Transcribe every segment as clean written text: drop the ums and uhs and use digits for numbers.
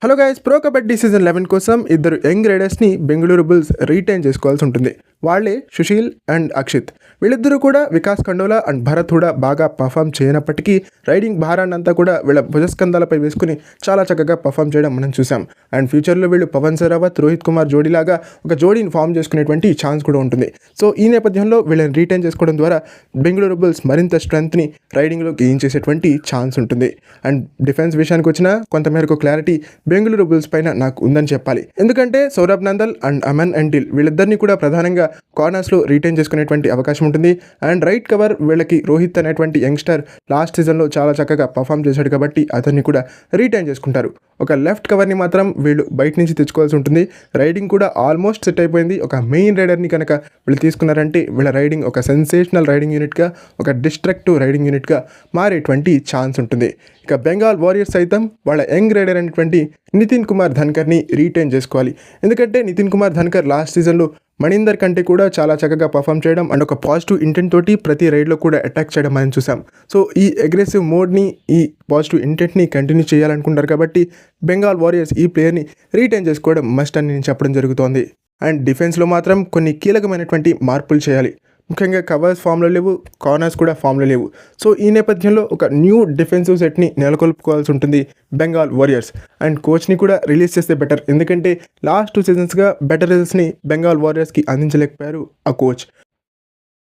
Hello guys, pro kabaddi season 11 కోసం ఇద్దరు young రైడర్స్ని Bengaluru bulls retain చేసుకోవాల్సి ఉంటుంది. వాళ్ళే సుశీల్ అండ్ అక్షిత్. వీళ్ళిద్దరూ కూడా వికాస్ ఖండోలా అండ్ భరత్ హుడా బాగా పర్ఫామ్ చేయనప్పటికీ రైడింగ్ భారాన్ని అంతా కూడా వీళ్ళ భుజస్కంధాలపై వేసుకుని చాలా చక్కగా పర్ఫామ్ చేయడం మనం చూసాం. అండ్ ఫ్యూచర్లో వీళ్ళు పవన్ సరావత్, రోహిత్ కుమార్ జోడీలాగా ఒక జోడీని ఫామ్ చేసుకునేటువంటి ఛాన్స్ కూడా ఉంటుంది. సో ఈ నేపథ్యంలో వీళ్ళని రీటైన్ చేసుకోవడం ద్వారా బెంగళూరు బుల్స్ మరింత స్ట్రెంత్ని రైడింగ్లో గెయిన్ చేసేటువంటి ఛాన్స్ ఉంటుంది. అండ్ డిఫెన్స్ విషయానికి వచ్చినా కొంతమేరకు క్లారిటీ బెంగళూరు బుల్స్ పైన నాకు ఉందని చెప్పాలి. ఎందుకంటే సౌరభ్ నందల్ అండ్ అమన్ అంటిల్ వీళ్ళిద్దరిని కూడా ప్రధానంగా కార్నర్స్లో రీటైన్ చేసుకునేటువంటి అవకాశం ఉంటుంది. అండ్ రైట్ కవర్ వీళ్ళకి రోహిత్ అనేటువంటి యంగ్స్టర్ లాస్ట్ సీజన్లో చాలా చక్కగా పర్ఫామ్ చేశాడు కాబట్టి అతన్ని కూడా రీటైన్ చేసుకుంటారు. ఒక లెఫ్ట్ కవర్ని మాత్రం వీళ్ళు బయట నుంచి తెచ్చుకోవాల్సి ఉంటుంది. రైడింగ్ కూడా ఆల్మోస్ట్ సెట్ అయిపోయింది. ఒక మెయిన్ రైడర్ని కనుక వీళ్ళు తీసుకున్నారంటే వీళ్ళ రైడింగ్ ఒక సెన్సేషనల్ రైడింగ్ యూనిట్గా, ఒక డిస్ట్రక్టివ్ రైడింగ్ యూనిట్గా మారేటువంటి ఛాన్స్ ఉంటుంది. ఇక బెంగాల్ వారియర్స్ సైతం వాళ్ళ యంగ్ రైడర్ అనేటువంటి నితిన్ కుమార్ ధన్కర్ని రీటైన్ చేసుకోవాలి. ఎందుకంటే నితిన్ కుమార్ ధన్కర్ లాస్ట్ సీజన్లో మణీందర్ కంటే కూడా చాలా చక్కగా పర్ఫామ్ చేయడం అండ్ ఒక పాజిటివ్ ఇంటెంట్ తోటి ప్రతి రైడ్లో కూడా అటాక్ చేయడం మనం చూసాం. సో ఈ అగ్రెసివ్ మోడ్ని, ఈ పాజిటివ్ ఇంటెంట్ని కంటిన్యూ చేయాలనుకుంటారు కాబట్టి బెంగాల్ వారియర్స్ ఈ ప్లేయర్ని రీటైన్ చేసుకోవడం మస్ట్ అని నేను చెప్పడం జరుగుతోంది. అండ్ డిఫెన్స్లో మాత్రం కొన్ని కీలకమైనటువంటి మార్పులు చేయాలి. ముఖ్యంగా కవర్స్ ఫామ్లో లేవు, కార్నర్స్ కూడా ఫామ్లో లేవు. సో ఈ నేపథ్యంలో ఒక న్యూ డిఫెన్సివ్ సెట్ని నెలకొల్పుకోవాల్సి ఉంటుంది బెంగాల్ వారియర్స్. అండ్ కోచ్ని కూడా రిలీజ్ చేస్తే బెటర్. ఎందుకంటే లాస్ట్ 2 సీజన్స్గా బెటర్ రిజల్ట్స్ని బెంగాల్ వారియర్స్కి అందించలేకపోయారు ఆ కోచ్.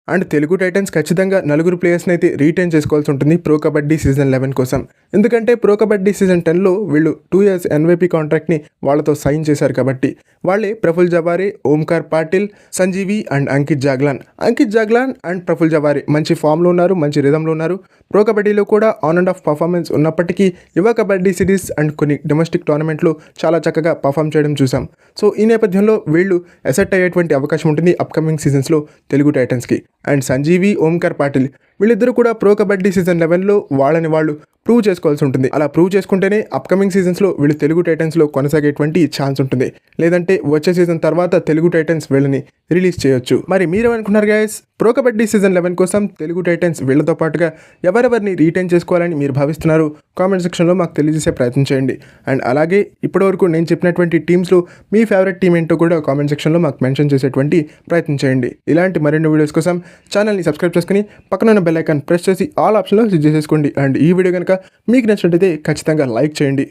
అండ్ తెలుగు టైటన్స్ ఖచ్చితంగా 4 ప్లేయర్స్ని అయితే రీటైన్ చేసుకోవాల్సి ఉంటుంది ప్రో కబడ్డీ సీజన్ 11 కోసం. ఎందుకంటే ప్రో కబడ్డీ సీజన్ 10లో వీళ్ళు 2 years ఎన్వైపీ కాంట్రాక్ట్ని వాళ్ళతో సైన్ చేశారు కాబట్టి వాళ్ళే ప్రఫుల్ జవారే, ఓంకార్ పాటిల్, సంజీవి అండ్ అంకిత్ జాగ్లాన్ అండ్ ప్రఫుల్ జవారే మంచి ఫామ్లో ఉన్నారు, మంచి రిధంలో ఉన్నారు. ప్రో కబడ్డీలో కూడా ఆన్ అండ్ ఆఫ్ పర్ఫార్మెన్స్ ఉన్నప్పటికీ యువ కబడ్డీ సిరీస్ అండ్ కొన్ని డొమెస్టిక్ టోర్నమెంట్లో చాలా చక్కగా పర్ఫామ్ చేయడం చూసాం. సో ఈ నేపథ్యంలో వీళ్ళు అసెట్ అయ్యేటువంటి అవకాశం ఉంటుంది అప్కమింగ్ సీజన్స్లో తెలుగు టైటన్స్కి. అండ్ సంజీవి, ఓంకార్ పాటిల్ వీళ్ళిద్దరూ కూడా ప్రో కబడ్డీ సీజన్ 11లో వాళ్ళని వాళ్ళు ప్రూవ్ చేసుకోవాల్సి ఉంటుంది. అలా ప్రూవ్ చేసుకుంటేనే అప్కమింగ్ సీజన్స్లో వీళ్ళు తెలుగు టైటన్స్లో కొనసాగేటువంటి ఛాన్స్ ఉంటుంది. లేదంటే వచ్చే సీజన్ తర్వాత తెలుగు టైటన్స్ వీళ్ళని రిలీజ్ చేయొచ్చు. మరి మీరేమనుకున్నారు గైస్? ప్రో కబడ్డీ సీజన్ 11 కోసం తెలుగు టైటన్స్ వీళ్ళతో పాటుగా ఎవరెవరిని రీటైన్ చేసుకోవాలని మీరు భావిస్తున్నారు? కామెంట్ సెక్షన్లో మాకు తెలియజేసే ప్రయత్నం చేయండి. అండ్ అలాగే ఇప్పటివరకు నేను చెప్పినటువంటి టీమ్స్లో మీ ఫేవరెట్ టీమ్ ఏంటో కూడా కామెంట్ సెక్షన్లో మాకు మెన్షన్ చేసేటువంటి ప్రయత్నం చేయండి. ఇలాంటి మరిన్ని వీడియోస్ కోసం ఛానల్ని సబ్స్క్రైబ్ చేసుకుని పక్కన బెల్ ఐకాన్ ప్రెస్ చేసి ఆల్ ఆప్షన్లో సెట్ చేసేసుకోండి. అండ్ ఈ వీడియో కనుక మీకు నచ్చినట్లయితే ఖచ్చితంగా లైక్ చేయండి.